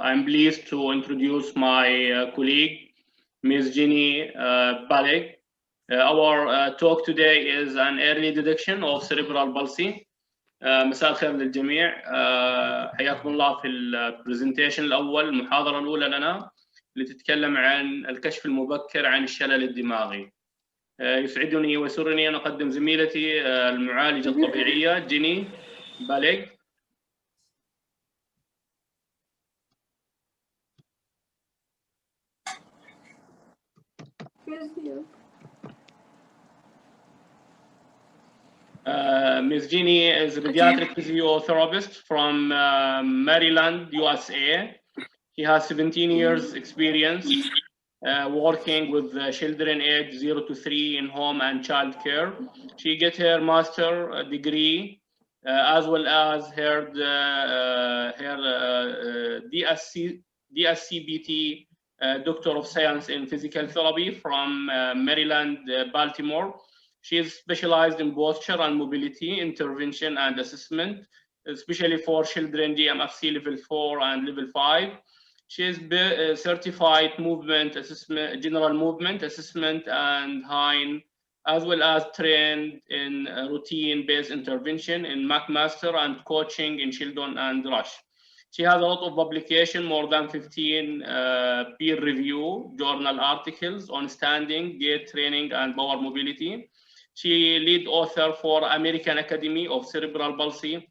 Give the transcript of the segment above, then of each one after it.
I'm pleased to introduce my colleague, Ms. Ginny Balig. Our talk today is an early detection of cerebral palsy. مساء الخير للجميع. حياكم الله في البرزنتيشن الأول، المحاضرة الأولى لنا اللي تتكلم عن الكشف المبكر عن الشلل الدماغي. يسعدني ويسرني أن أقدم زميلتي المعالجة الطبيعية جيني باليغ. Ms. Ginny is a pediatric physiotherapist from Maryland, USA. She has 17 years experience working with children aged 0 to 3 in home and child care. She get her master degree as well as her DSCBT Doctor of Science in Physical Therapy from Maryland, Baltimore. She is specialized in posture and mobility intervention and assessment, especially for children GMFC level 4 and level 5. She is certified movement assessment, general movement assessment and HINE, as well as trained in routine-based intervention in McMaster and coaching in children and Rush. She has a lot of publication, more than 15 peer review journal articles on standing, gait training, and power mobility. She lead author for American Academy of Cerebral Palsy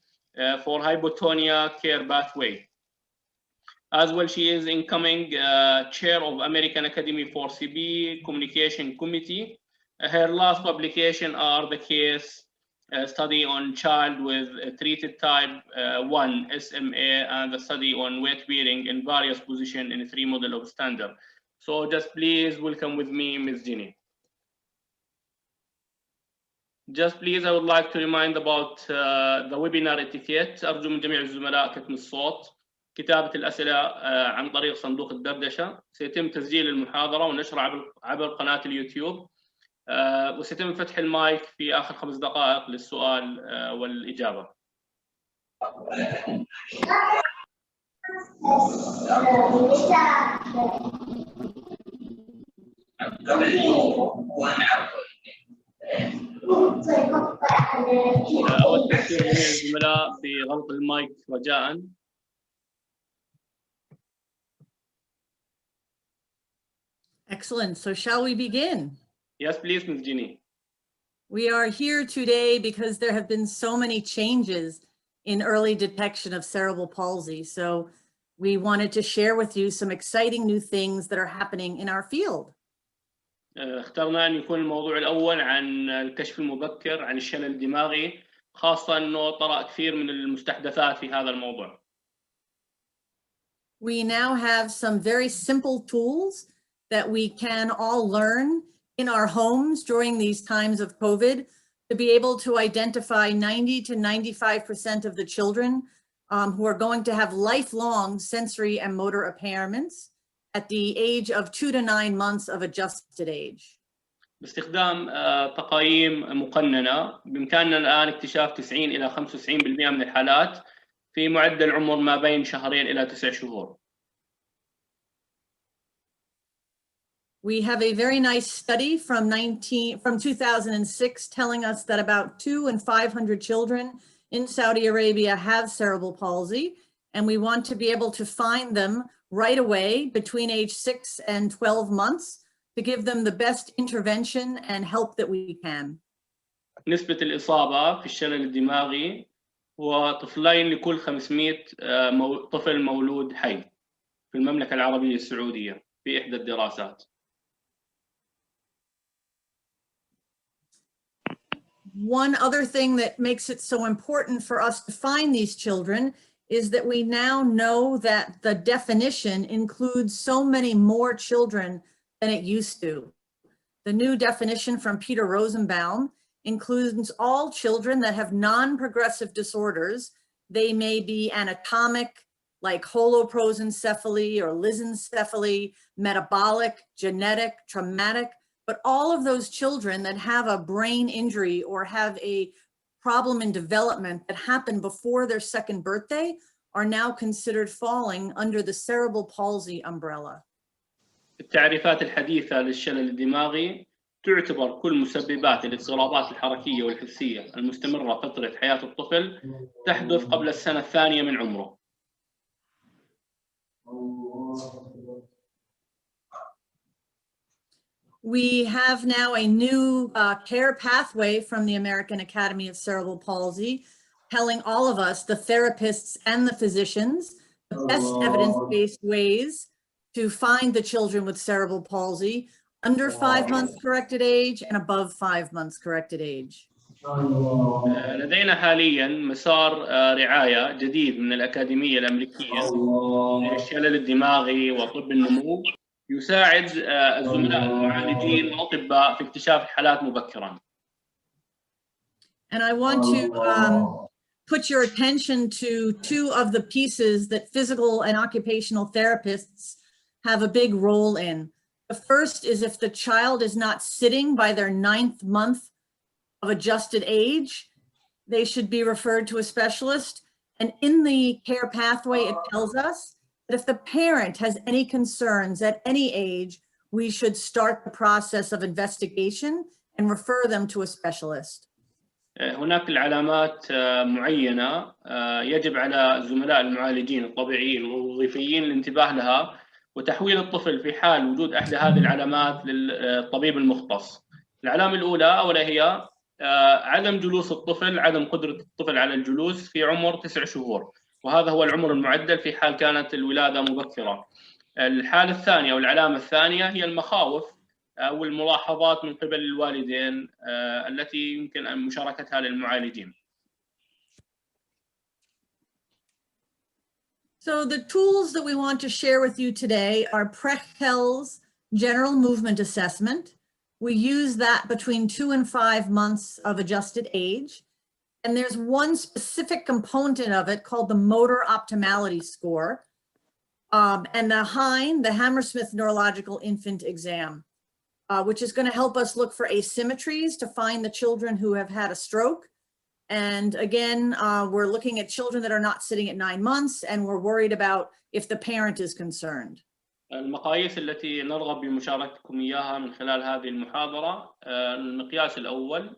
for Hypotonia Care Pathway. As well, she is incoming chair of American Academy for CB Communication Committee. Her last publication are the case study on child with treated type 1 SMA and the study on weight bearing in various positions in 3 model of standard. So just please welcome with me Ms. Ginny. Just please, I would like to remind about the webinar etiquette. أرجو من جميع الزملاء كتم الصوت. كتابة الأسئلة عن طريق صندوق الدردشة. سيتم تسجيل المحاضرة ونشرها عبر قناة اليوتيوب. وسيتم فتح المايك في آخر 5 دقائق للسؤال والإجابة. أود تذكير جميع الزملاء في غلق المايك رجاءً. Excellent. So shall we begin? Yes, please, Ms. Ginny. We are here today because there have been so many changes in early detection of cerebral palsy. So we wanted to share with you some exciting new things that are happening in our field. اخترنا أن يكون الموضوع الأول عن الكشف المبكر عن الشلل الدماغي، خاصة أنه طرأ كثير من المستحدثات في هذا الموضوع. We now have some very simple tools that we can all learn in our homes during these times of COVID to be able to identify 90 to 95% of the children who are going to have lifelong sensory and motor impairments at the age of 2 to 9 months of adjusted age. باستخدام تقييم مقننة بإمكاننا الآن اكتشاف 90 إلى 95% من الحالات في معدل عمر ما بين 2 إلى 9 شهور. We have a very nice study from 2006 telling us that about 2 in 500 children in Saudi Arabia have cerebral palsy, and we want to be able to find them right away between age 6 and 12 months to give them the best intervention and help that we can. نسبة الإصابة في الشلل الدماغي هو طفلين لكل 500 طفل مولود حي في المملكة العربية السعودية في إحدى الدراسات. One other thing that makes it so important for us to find these children is that we now know that the definition includes so many more children than it used to. The new definition from Peter Rosenbaum includes all children that have non-progressive disorders. They may be anatomic, like holoprosencephaly or lissencephaly, metabolic, genetic, traumatic, but all of those children that have a brain injury or have a problem in development that happened before their 2nd birthday are now considered falling under the cerebral palsy umbrella. التعريفات الحديثة للشلل الدماغي تعتبر كل مسببات الاضطرابات الحركية والحسية المستمرة فترة حياة الطفل تحدث قبل السنة الثانية من عمره. We have now a new care pathway from the American Academy of Cerebral Palsy, telling all of us, the therapists and the physicians, the best evidence-based ways to find the children with cerebral palsy under 5 months corrected age and above 5 months corrected age. لدينا حاليا مسار رعاية جديد من الأكاديمية الأمريكية للشلل الدماغي وطب النمو يساعد الزملاء المعالجين والأطباء في اكتشاف الحالات مبكرا. And I want to put your attention to two of the pieces that physical and occupational therapists have a big role in. The first is if the child is not sitting by their 9th month of adjusted age, they should be referred to a specialist. And in the care pathway, it tells us that if the parent has any concerns at any age, we should start the process of investigation and refer them to a specialist. هناك العلامات معينة يجب على الزملاء المعالجين الطبيعيين والوظيفيين الانتباه لها وتحويل الطفل في حال وجود أحد هذه العلامات للطبيب المختص. العلامة الأولى أولا هي عدم جلوس الطفل، عدم قدرة الطفل على الجلوس في عمر 9 شهور، وهذا هو العمر المعدل في حال كانت الولادة مبكرة. الحالة الثانية والعلامة الثانية هي المخاوف أو الملاحظات من قبل الوالدين التي يمكن أن مشاركتها للمعالجين. So the tools that we want to share with you today are Prechtel's general movement assessment. We use that between 2 and 5 months of adjusted age. And there's one specific component of it called the motor optimality score, and the HINE, the Hammersmith Neurological Infant Exam, which is going to help us look for asymmetries to find the children who have had a stroke. And again, we're looking at children that are not sitting at 9 months, and we're worried about if the parent is concerned. المقاييس التي نرغب بمشاركتكم إياها من خلال هذه المحاضرة، المقياس الأول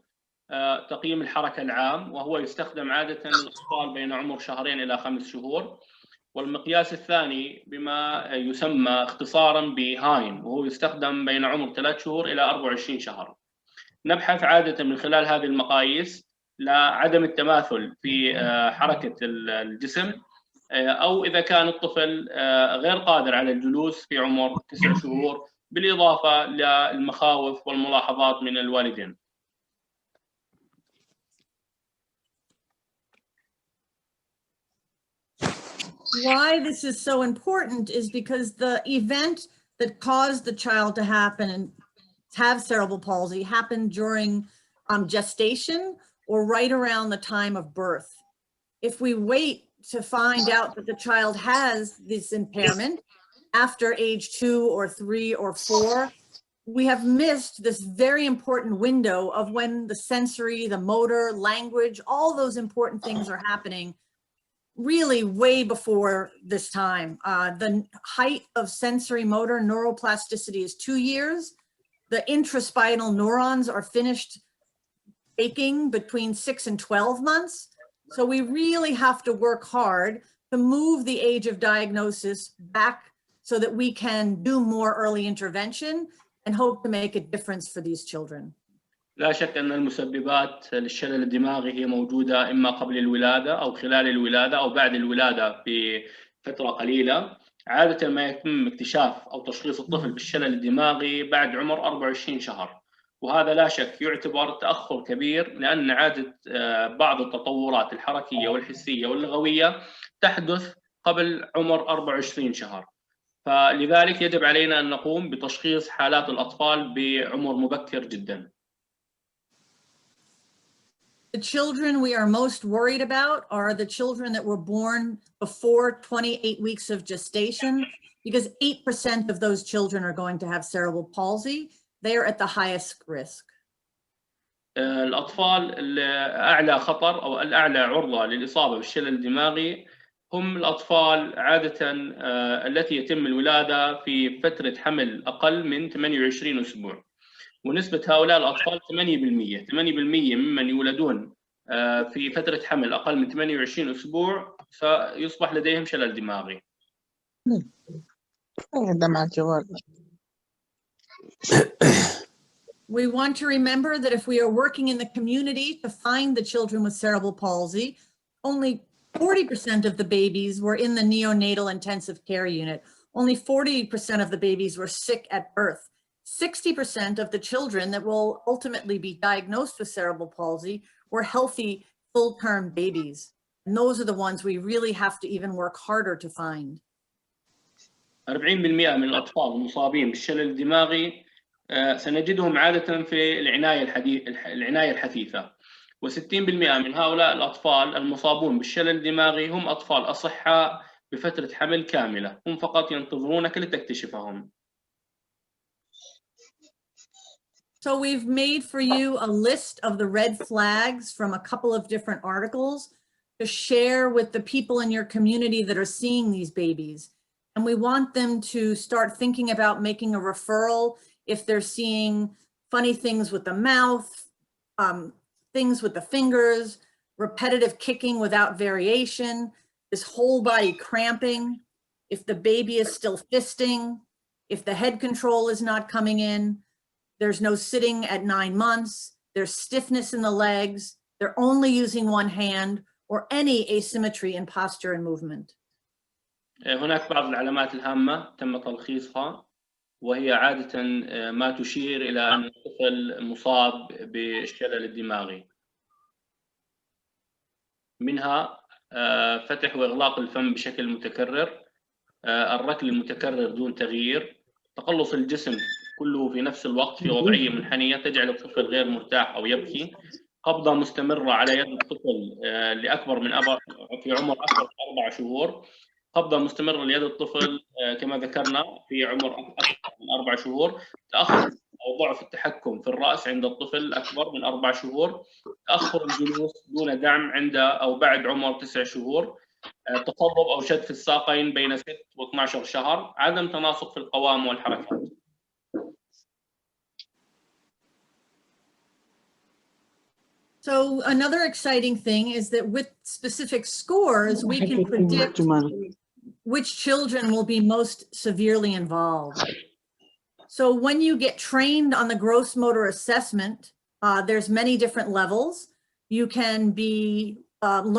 تقييم الحركة العام، وهو يستخدم عادة للأطفال بين عمر 2 إلى 5 شهور. والمقياس الثاني بما يسمى اختصارا بهاين، وهو يستخدم بين عمر 3 شهور إلى 24 شهر. نبحث عادة من خلال هذه المقاييس لعدم التماثل في حركة الجسم، أو إذا كان الطفل غير قادر على الجلوس في عمر 9 شهور، بالإضافة للمخاوف والملاحظات من الوالدين. Why this is so important is because the event that caused the child to happen and have cerebral palsy happened during gestation or right around the time of birth. If we wait to find out that the child has this impairment after age 2 or 3 or 4, we have missed this very important window of when the sensory, the motor, language, all those important things are happening really way before this time. The height of sensory motor neuroplasticity is 2 years. The intraspinal neurons are finished baking between 6 and 12 months. So we really have to work hard to move the age of diagnosis back so that we can do more early intervention and hope to make a difference for these children. لا شك أن المسببات للشلل الدماغي هي موجودة إما قبل الولادة أو خلال الولادة أو بعد الولادة بفترة قليلة. عادة ما يتم اكتشاف أو تشخيص الطفل بالشلل الدماغي بعد عمر 24 شهر، وهذا لا شك يعتبر تأخر كبير، لأن عادة بعض التطورات الحركية والحسية واللغوية تحدث قبل عمر 24 شهر. فلذلك يجب علينا أن نقوم بتشخيص حالات الأطفال بعمر مبكر جداً. The children we are most worried about are the children that were born before 28 weeks of gestation, because 8% of those children are going to have cerebral palsy. They are at the highest risk. الأطفال الأعلى خطر أو الأعلى عرضة للإصابة بالشلل الدماغي هم الأطفال عادة التي يتم الولادة في فترة حمل أقل من 28 أسبوع، ونسبة هؤلاء الأطفال 8% ممن يولدون في فترة حمل أقل من 28 أسبوع سيصبح لديهم شلل دماغي. We want to remember that if we are working in the community to find the children with cerebral palsy, only 40% of the babies were in the neonatal intensive care unit. Only 40% of the babies were sick at birth. 60% of the children that will ultimately be diagnosed with cerebral palsy were healthy full-term babies. And those are the ones we really have to even work harder to find. 40% من الأطفال المصابين بالشلل الدماغي سنجدهم عادة في العناية الحثيثة، و60% من هؤلاء الأطفال المصابون بالشلل الدماغي هم أطفال أصحاء بفترة حمل كاملة، هم فقط ينتظرونك لتكتشفهم. So we've made for you a list of the red flags from a couple of different articles to share with the people in your community that are seeing these babies. And we want them to start thinking about making a referral if they're seeing funny things with the mouth, things with the fingers, repetitive kicking without variation, this whole body cramping, if the baby is still fisting, if the head control is not coming in, there's no sitting at 9 months, there's stiffness in the legs, they're only using one hand, or any asymmetry in posture and movement. هناك بعض العلامات الهامة تم تلخيصها، وهي عادة ما تشير إلى أن الطفل مصاب بالشلل الدماغي. منها فتح وإغلاق الفم بشكل متكرر، الركل المتكرر دون تغيير، تقلص الجسم كله في نفس الوقت في وضعية منحنية تجعل الطفل غير مرتاح أو يبكي، قبضة مستمرة على يد الطفل لأكبر من في عمر أكثر من 4 شهور، قبضة مستمرة ليد الطفل كما ذكرنا في عمر أكثر من 4 شهور، تأخر أو ضعف التحكم في الرأس عند الطفل أكبر من 4 شهور، تأخر الجلوس دون دعم عند أو بعد عمر 9 شهور، تصلب أو شد في الساقين بين 6 و12 شهر، عدم تناسق في القوام والحركات. So another exciting thing is that with specific scores, we can predict which children will be most severely involved. So when you get trained on the gross motor assessment, there's many different levels. You can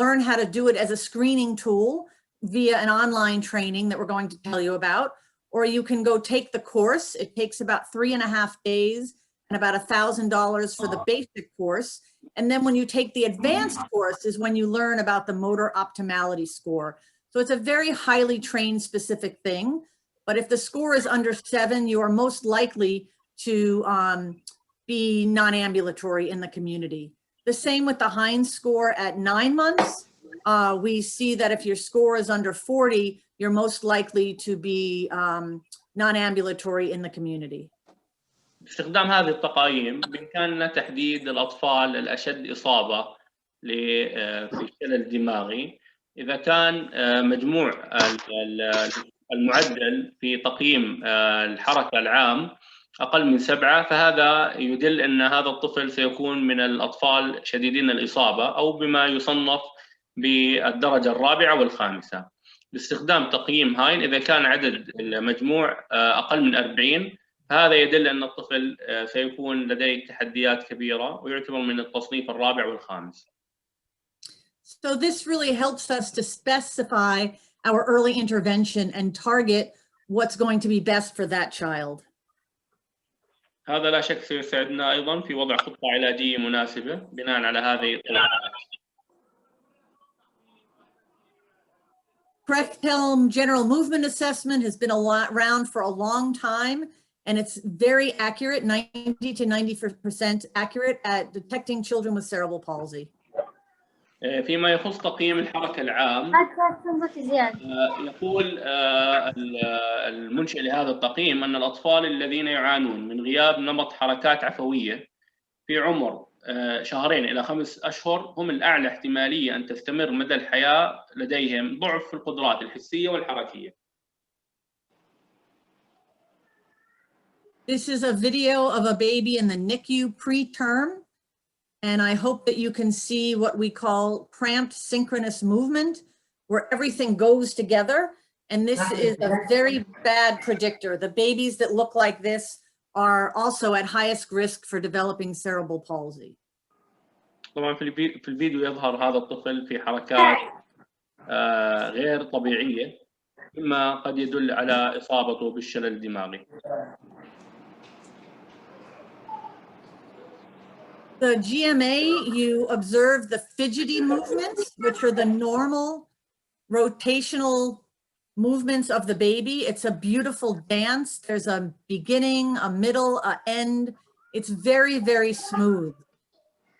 learn how to do it as a screening tool via an online training that we're going to tell you about, or you can go take the course. It takes about 3.5 days and about $1,000 for the basic course. And then when you take the advanced course is when you learn about the motor optimality score. So it's a very highly trained specific thing. But if the score is under 7, you are most likely to be non-ambulatory in the community. The same with the Heinz score at 9 months. We see that if your score is under 40, you're most likely to be non-ambulatory in the community. باستخدام هذه التقايم بإمكاننا تحديد الأطفال الأشد إصابة في الشلل الدماغي. إذا كان مجموع المعدل في تقييم الحركة العام أقل من 7، فهذا يدل أن هذا الطفل سيكون من الأطفال شديدين الإصابة أو بما يصنف بالدرجة الرابعة والخامسة. باستخدام تقييم هاين إذا كان عدد المجموع أقل من 40، هذا يدل أن الطفل سيكون لديه تحديات كبيرة ويعتبر من التصنيف الرابع والخامس. So this really helps us to specify our early intervention and target what's going to be best for that child. هذا لا شك سيساعدنا أيضا في وضع خطة علاجية مناسبة بناء على هذه الطلبات. Correct general movement assessment has been around for a long time, and it's very accurate, 90 to 90% accurate at detecting children with cerebral palsy. فيما يخص تقييم الحركة العام، يقول المنشئ لهذا التقييم أن الأطفال الذين يعانون من غياب نمط حركات عفوية في عمر شهرين إلى 5 أشهر هم الأعلى احتمالية أن تستمر مدى الحياة لديهم ضعف في القدرات الحسية والحركية. This is a video of a baby in the NICU preterm, and I hope that you can see what we call cramped synchronous movement, where everything goes together. And this is a very bad predictor. The babies that look like this are also at highest risk for developing cerebral palsy. طبعا في الفيديو يظهر هذا الطفل في حركات غير طبيعية، مما قد يدل على إصابته بالشلل الدماغي. The GMA, you observe the fidgety movements, which are the normal rotational movements of the baby. It's a beautiful dance. There's a beginning, a middle, an end. It's very, very smooth.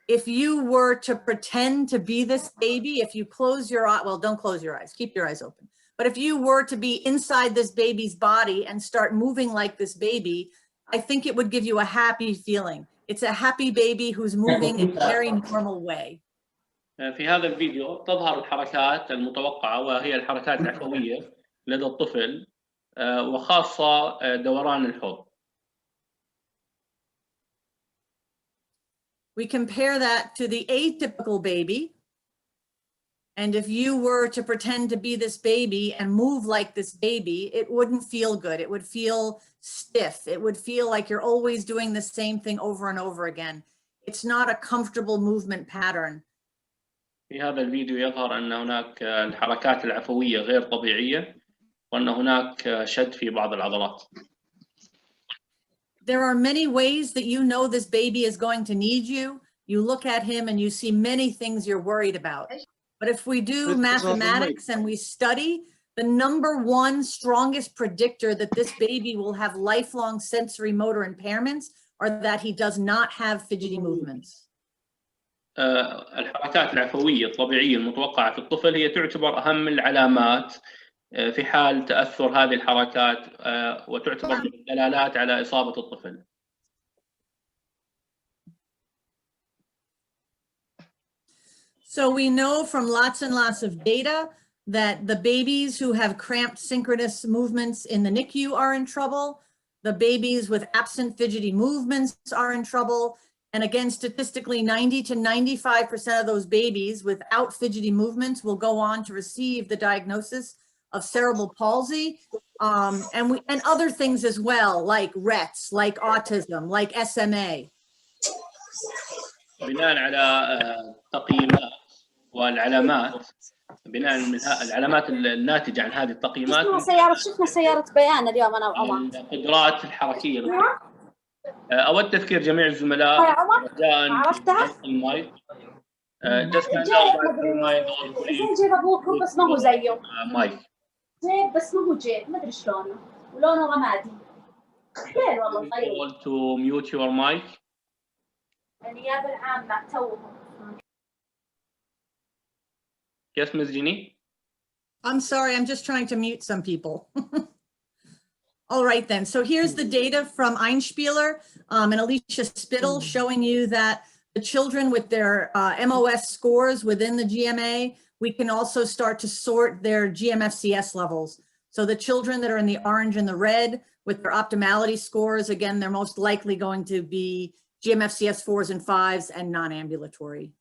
If you were to pretend to be this baby, if you close your eye, well, don't close your eyes, keep your eyes open. But if you were to be inside this baby's body and start moving like this baby, I think it would give you a happy feeling. It's a happy baby who's moving in a very normal way. في هذا الفيديو تظهر الحركات المتوقعة، وهي الحركات العفوية لدى الطفل، وخاصة دوران الحوض. We compare that to the atypical baby. And if you were to pretend to be this baby and move like this baby, it wouldn't feel good. It would feel stiff. It would feel like you're always doing the same thing over and over again. It's not a comfortable movement pattern. في هذا الفيديو يظهر أن هناك الحركات العفوية غير طبيعية، وأن هناك شد في بعض العضلات. There are many ways that you know this baby is going to need you. You look at him and you see many things you're worried about. But if we do mathematics and we study, the #1 strongest predictor that this baby will have lifelong sensory motor impairments are that he does not have fidgety movements. الحركات العفوية الطبيعية المتوقعة في الطفل هي تعتبر أهم العلامات في حال تأثر هذه الحركات، وتعتبر دلالات على إصابة الطفل. So we know from lots and lots of data that the babies who have cramped synchronous movements in the NICU are in trouble. The babies with absent fidgety movements are in trouble. And again, statistically, 90 to 95% of those babies without fidgety movements will go on to receive the diagnosis of cerebral palsy, and other things as well, like Rett's, like autism, like SMA. بناء على تقييمات والعلامات، بناء العلامات الناتجة عن هذه التقييمات، شفنا سيارة بيان اليوم أنا وعمر. القدرات الحركية. أود تذكير جميع الزملاء رجاء المايك. جيب أبوكم بس ما هو زيه. مايك. جيب بس ما هو جيب، ما أدري شلونه، ولونه رمادي. خير والله طيب. To mute your mic. النيابة العامة توهم. Yes, Ms. Ginny. I'm sorry, I'm just trying to mute some people. All right then, so here's the data from Einspieler and Alicia Spittle showing you that the children with their MOS scores within the GMA, we can also start to sort their GMFCS levels. So the children that are in the orange and the red with their optimality scores, again, they're most likely going to be GMFCS 4s and 5s and non-ambulatory.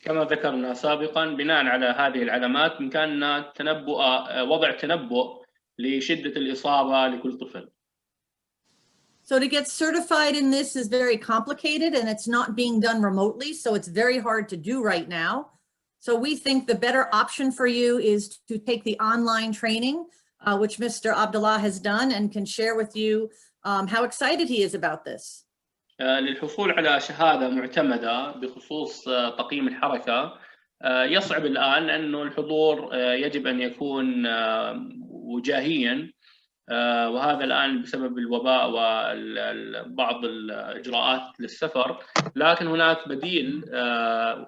كما ذكرنا سابقا، بناء على هذه العلامات بإمكاننا وضع تنبؤ لشدة الإصابة لكل طفل. So to get certified in this is very complicated, and it's not being done remotely, so it's very hard to do right now. So we think the better option for you is to take the online training, which Mr. Abdullah has done and can share with you how excited he is about this. للحصول على شهادة معتمدة بخصوص تقييم الحركة يصعب الآن، لأنه الحضور يجب أن يكون وجاهيا، وهذا الآن بسبب الوباء وبعض الإجراءات للسفر. لكن هناك بديل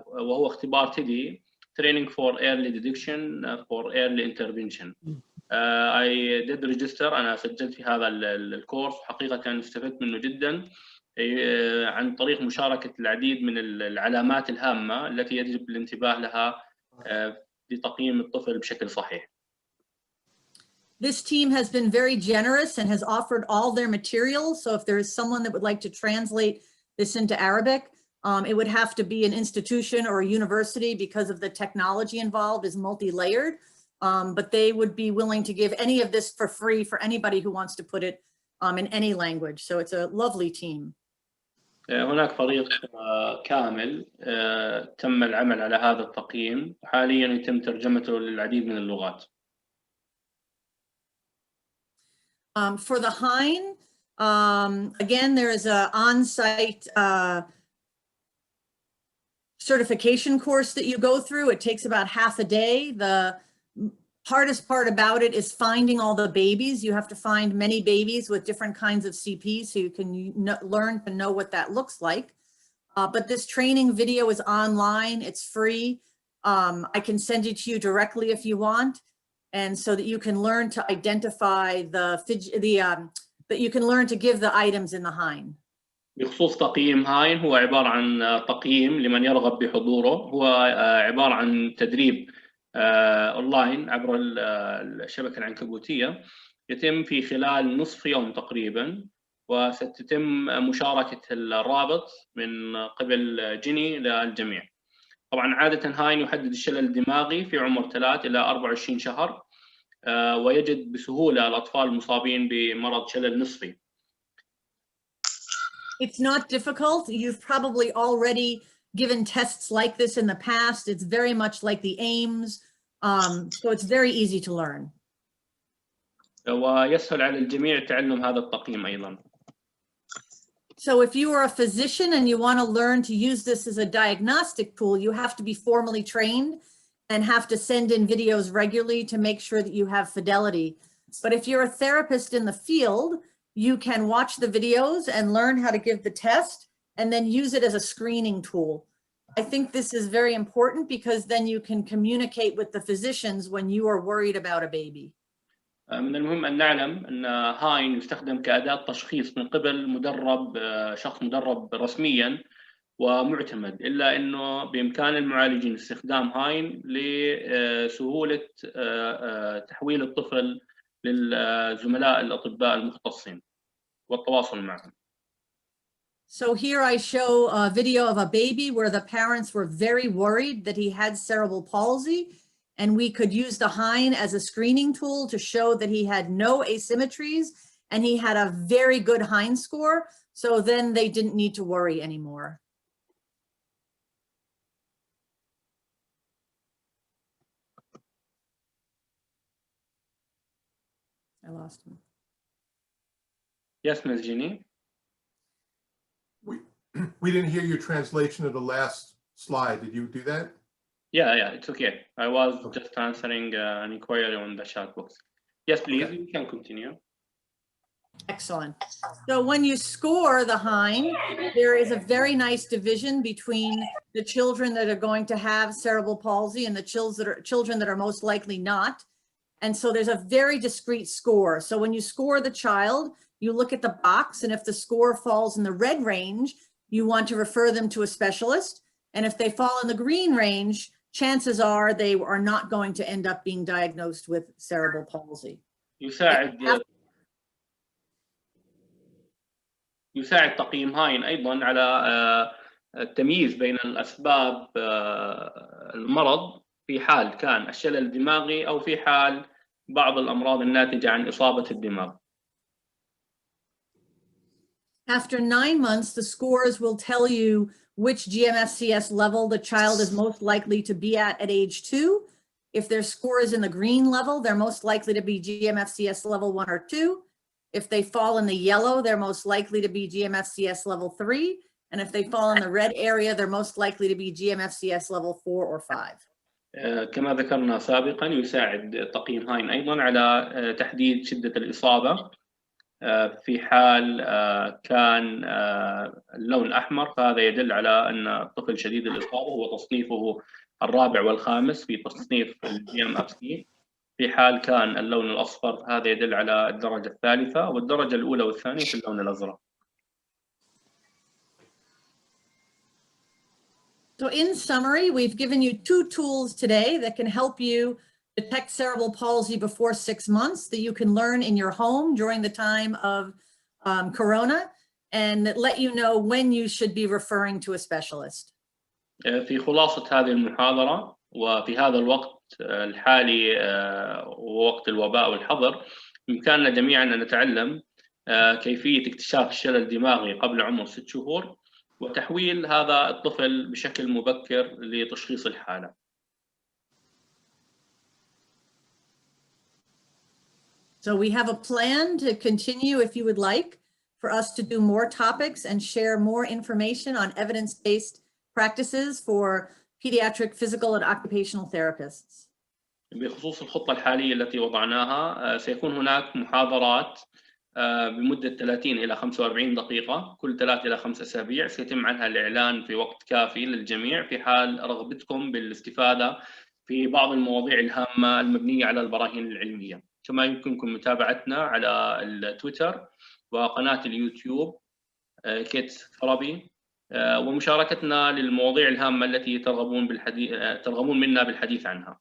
وهو اختبار تيدي Training for Early Detection for Early Intervention. I did register، أنا سجلت في هذا الكورس، حقيقة استفدت منه جدا، عن طريق مشاركة العديد من العلامات الهامة التي يجب الانتباه لها لتقييم الطفل بشكل صحيح. This team has been very generous and has offered all their materials. So if there is someone that would like to translate this into Arabic, it would have to be an institution or a university because of the technology involved is multi-layered. But they would be willing to give any of this for free for anybody who wants to put it in any language. So it's a lovely team. هناك فريق كامل تم العمل على هذا التقييم، وحاليا يتم ترجمته للعديد من اللغات. For the Hein, again, there is an on-site certification course that you go through. It takes about half a day. The hardest part about it is finding all the babies. You have to find many babies with different kinds of CP so you can learn to know what that looks like. But this training video is online. It's free. I can send it to you directly if you want. And so that you can learn to identify that you can learn to give the items in the Hein. بخصوص تقييم هاين، هو عبارة عن تقييم لمن يرغب بحضوره. هو عبارة عن تدريب أونلاين عبر الشبكة العنكبوتية، يتم في خلال نصف يوم تقريبا، وستتم مشاركة الرابط من قبل جيني للجميع. طبعا عادة هاين يحدد الشلل الدماغي في عمر 3 إلى 24 شهر، ويجد بسهولة الأطفال المصابين بمرض شلل نصفي. It's not difficult. You've probably already given tests like this in the past. It's very much like the AIMS, so it's very easy to learn. ويسهل على الجميع تعلم هذا التقييم أيضا. So if you are a physician and you want to learn to use this as a diagnostic tool, you have to be formally trained and have to send in videos regularly to make sure that you have fidelity. But if you're a therapist in the field, you can watch the videos and learn how to give the test and then use it as a screening tool. I think this is very important because then you can communicate with the physicians when you are worried about a baby. من المهم أن نعلم أن هاين يستخدم كأداة تشخيص من قبل شخص مدرب رسميا ومعتمد، إلا أنه بإمكان المعالجين استخدام هاين لسهولة تحويل الطفل للزملاء الأطباء المختصين والتواصل معهم. So here I show a video of a baby where the parents were very worried that he had cerebral palsy, and we could use the Hein as a screening tool to show that he had no asymmetries and he had a very good Hein score. So then they didn't need to worry anymore. I lost him. Yes, Ms. Ginny. We didn't hear your translation of the last slide. Did you do that? Yeah, it's okay. I was just answering an inquiry on the chat box. Yes, please, Okay. You can continue. Excellent. So when you score the Hein, there is a very nice division between the children that are going to have cerebral palsy and the children that are most likely not. And so there's a very discrete score. So when you score the child, you look at the box, and if the score falls in the red range, you want to refer them to a specialist. And if they fall in the green range, chances are they are not going to end up being diagnosed with cerebral palsy. يساعد تقييم هاين أيضا على التمييز بين الأسباب المرض في حال كان الشلل الدماغي أو في حال بعض الأمراض الناتجة عن إصابة الدماغ. After 9 months, the scores will tell you which GMFCS level the child is most likely to be at age 2. If their score is in the green level, they're most likely to be GMFCS level 1 or 2. If they fall in the yellow, they're most likely to be GMFCS level 3. And if they fall in the red area, they're most likely to be GMFCS level 4 or 5. كما ذكرنا سابقا، يساعد تقييم هاين أيضا على تحديد شدة الإصابة. في حال كان اللون الأحمر فهذا يدل على أن الطفل شديد الإصابة، هو تصنيفه الرابع والخامس في تصنيف GMFC. في حال كان اللون الأصفر هذا يدل على الدرجة الثالثة، والدرجة الأولى والثانية في اللون الأزرق. So in summary, we've given you 2 tools today that can help you detect cerebral palsy before 6 months that you can learn in your home during the time of Corona, and that let you know when you should be referring to a specialist. في خلاصة هذه المحاضرة وفي هذا الوقت الحالي ووقت الوباء والحظر، بإمكاننا جميعا أن نتعلم كيفية اكتشاف الشلل الدماغي قبل عمر 6 شهور وتحويل هذا الطفل بشكل مبكر لتشخيص الحالة. So we have a plan to continue, if you would like, for us to do more topics and share more information on evidence-based practices for pediatric physical and occupational therapists. بخصوص الخطة الحالية التي وضعناها، سيكون هناك محاضرات بمدة 30 إلى 45 دقيقة كل 3 إلى 5 أسابيع، سيتم عنها الإعلان في وقت كافي للجميع في حال رغبتكم بالاستفادة في بعض المواضيع الهامة المبنية على البراهين العلمية. كما يمكنكم متابعتنا على التويتر وقناة اليوتيوب كيت ثرابي، ومشاركتنا للمواضيع الهامة التي ترغبون منا بالحديث عنها.